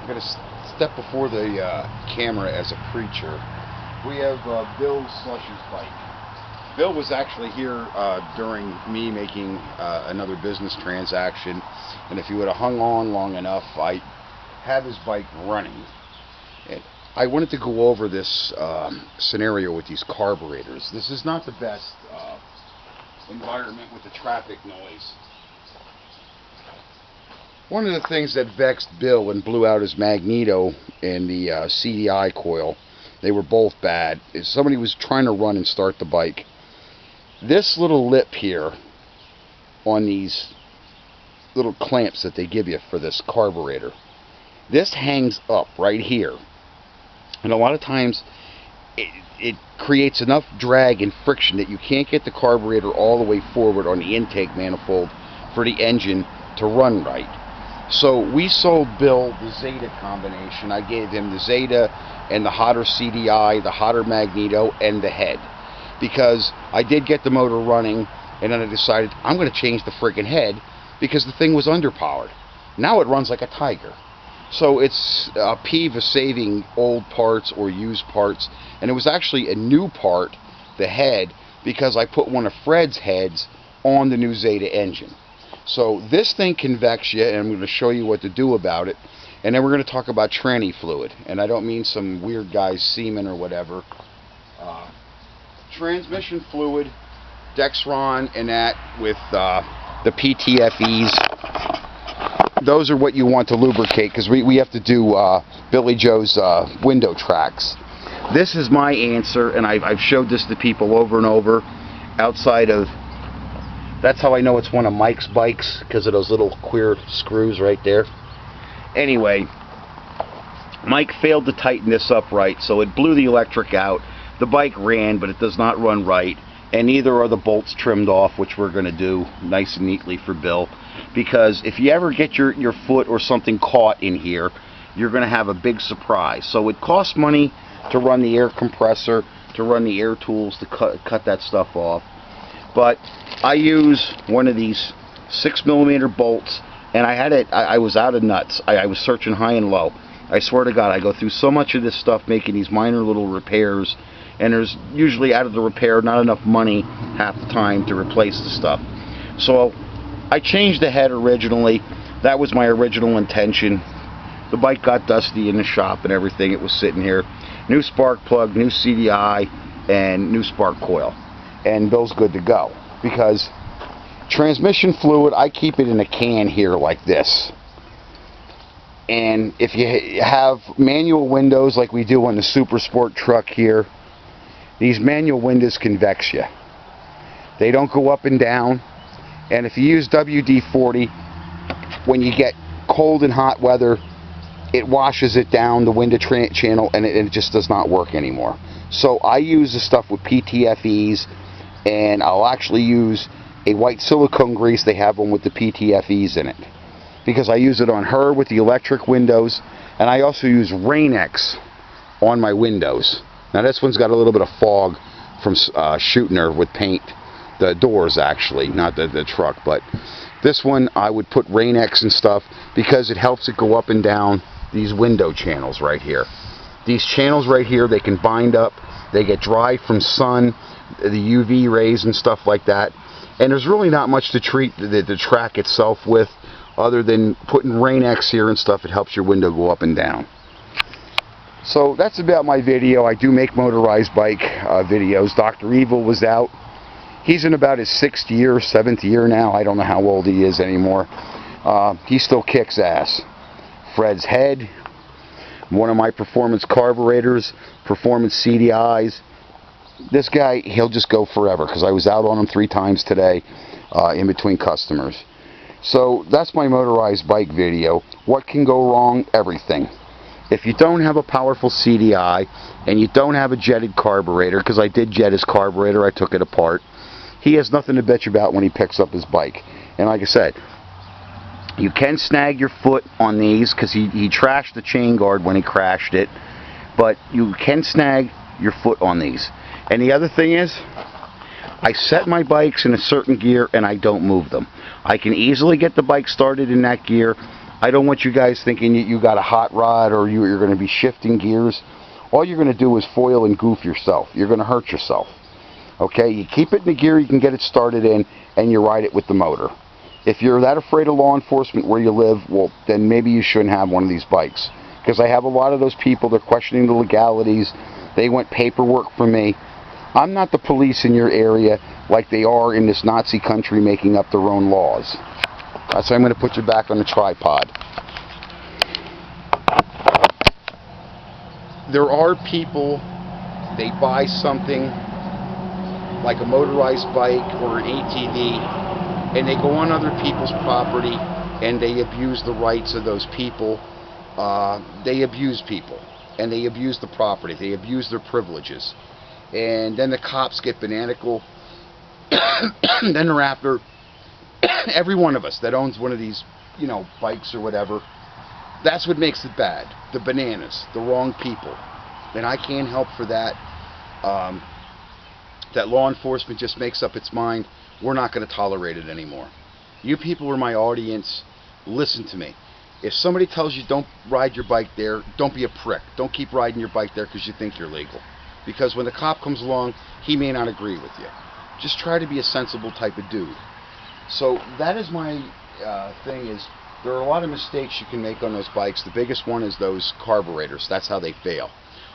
going to step before the camera as a preacher. We have Bill Slush's bike. Bill was actually here during me making another business transaction, and if he would have hung on long enough, I have his bike running. And I wanted to go over this scenario with these carburetors. This is not the best environment with the traffic noise. One of the things that vexed Bill and blew out his magneto and the CDI coil, they were both bad, is somebody was trying to run and start the bike. This little lip here on these little clamps that they give you for this carburetor, this hangs up right here. And a lot of times it creates enough drag and friction that you can't get the carburetor all the way forward on the intake manifold for the engine to run right. So we sold Bill the Zeta combination. I gave him the Zeta and the hotter CDI, the hotter magneto, and the head. Because I did get the motor running, and then I decided I'm going to change the friggin' head because the thing was underpowered. Now it runs like a tiger. So it's a peeve of saving old parts or used parts. And it was actually a new part, the head, because I put one of Fred's heads on the new Zeta engine. So this thing can vex you, and I'm going to show you what to do about it. And then we're going to talk about tranny fluid. And I don't mean some weird guy's semen or whatever. Transmission fluid, Dexron, and that with the PTFEs. Those are what you want to lubricate, because we have to do Billy Joe's window tracks. This is my answer, and I've showed this to people over and over. Outside of, that's how I know it's one of Mike's bikes, because of those little queer screws right there. Anyway, Mike failed to tighten this up right, so it blew the electric out. The bike ran, but it does not run right, and neither are the bolts trimmed off, which we're going to do nice and neatly for Bill. Because if you ever get your foot or something caught in here, you're going to have a big surprise. So it costs money to run the air compressor, to run the air tools, to cut that stuff off. But I use one of these 6mm bolts, and I was out of nuts. I was searching high and low. I swear to God, I go through so much of this stuff making these minor little repairs, and there's usually out of the repair not enough money half the time to replace the stuff. So I changed the head originally. That was my original intention. The bike got dusty in the shop and everything. It was sitting here. New spark plug, new CDI, and new spark coil. And Bill's good to go. Because transmission fluid, I keep it in a can here like this. And if you have manual windows like we do on the Super Sport truck here, these manual windows can vex you. They don't go up and down. And if you use WD-40, when you get cold and hot weather, it washes it down the window channel, and it just does not work anymore. So I use the stuff with PTFEs, and I'll actually use a white silicone grease. They have one with the PTFEs in it, because I use it on her with the electric windows, and I also use Rain-X on my windows. Now this one's got a little bit of fog from shooting her with paint. The doors actually, not the truck, but this one I would put Rain-X and stuff because it helps it go up and down these window channels right here. These channels right here, they can bind up, they get dry from sun, the UV rays and stuff like that, and there's really not much to treat the track itself with other than putting Rain-X here and stuff. It helps your window go up and down. So that's about my video. I do make motorized bike videos. Dr. Evil was out. He's in about his 6th year, 7th year now. I don't know how old he is anymore. He still kicks ass. Fred's head, one of my performance carburetors, performance CDIs. This guy, he'll just go forever, because I was out on him 3 times today in between customers. So that's my motorized bike video. What can go wrong? Everything. If you don't have a powerful CDI and you don't have a jetted carburetor, because I did jet his carburetor, I took it apart, he has nothing to bitch about when he picks up his bike. And like I said, you can snag your foot on these, because he trashed the chain guard when he crashed it, but you can snag your foot on these. And the other thing is, I set my bikes in a certain gear and I don't move them. I can easily get the bike started in that gear. I don't want you guys thinking you got a hot rod or you're going to be shifting gears. All you're going to do is foil and goof yourself. You're going to hurt yourself. Okay, you keep it in the gear you can get it started in, and you ride it with the motor. If you're that afraid of law enforcement where you live, well, then maybe you shouldn't have one of these bikes. Because I have a lot of those people, they're questioning the legalities. They want paperwork from me. I'm not the police in your area like they are in this Nazi country making up their own laws. So I'm going to put you back on the tripod. There are people, they buy something like a motorized bike or an ATV, and they go on other people's property and they abuse the rights of those people. They abuse people, and they abuse the property. They abuse their privileges. And then the cops get bananical. Then they're after every one of us that owns one of these, you know, bikes or whatever. That's what makes it bad. The bananas, the wrong people. And I can't help for that. That law enforcement just makes up its mind, we're not going to tolerate it anymore. You people are my audience. Listen to me. If somebody tells you don't ride your bike there, don't be a prick. Don't keep riding your bike there because you think you're legal. Because when the cop comes along, he may not agree with you. Just try to be a sensible type of dude. So that is my thing is, there are a lot of mistakes you can make on those bikes. The biggest one is those carburetors. That's how they fail.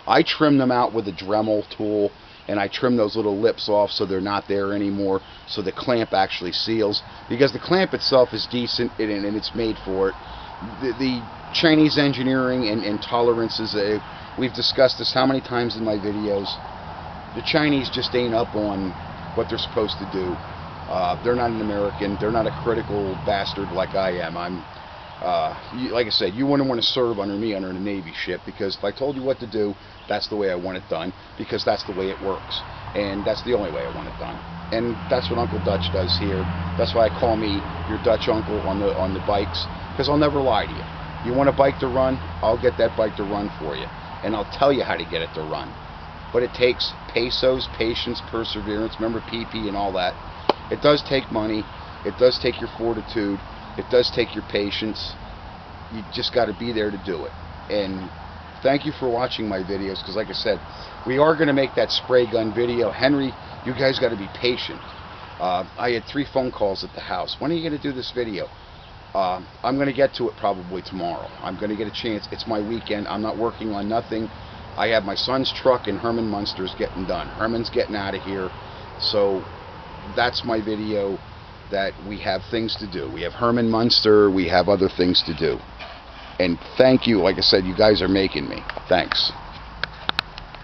I trim them out with a Dremel tool, and I trim those little lips off so they're not there anymore, so the clamp actually seals. Because the clamp itself is decent, and it's made for it. The Chinese engineering and tolerances, we've discussed this how many times in my videos. The Chinese just ain't up on what they're supposed to do. They're not an American. They're not a critical bastard like I am. Like I said, you wouldn't want to serve under me under a Navy ship, because if I told you what to do, that's the way I want it done, because that's the way it works, and that's the only way I want it done. And that's what Uncle Dutch does here. That's why I call me your Dutch uncle on the bikes, because I'll never lie to you. You want a bike to run? I'll get that bike to run for you, and I'll tell you how to get it to run. But it takes pesos, patience, perseverance. Remember PP and all that. It does take money. It does take your fortitude. It does take your patience. You just got to be there to do it. And thank you for watching my videos, because like I said, we are going to make that spray gun video. Henry, you guys got to be patient. I had 3 phone calls at the house. When are you going to do this video? I'm going to get to it probably tomorrow. I'm going to get a chance. It's my weekend. I'm not working on nothing. I have my son's truck and Herman Munster's getting done. Herman's getting out of here. So that's my video, that we have things to do. We have Herman Munster. We have other things to do. And thank you. Like I said, you guys are making me. Thanks.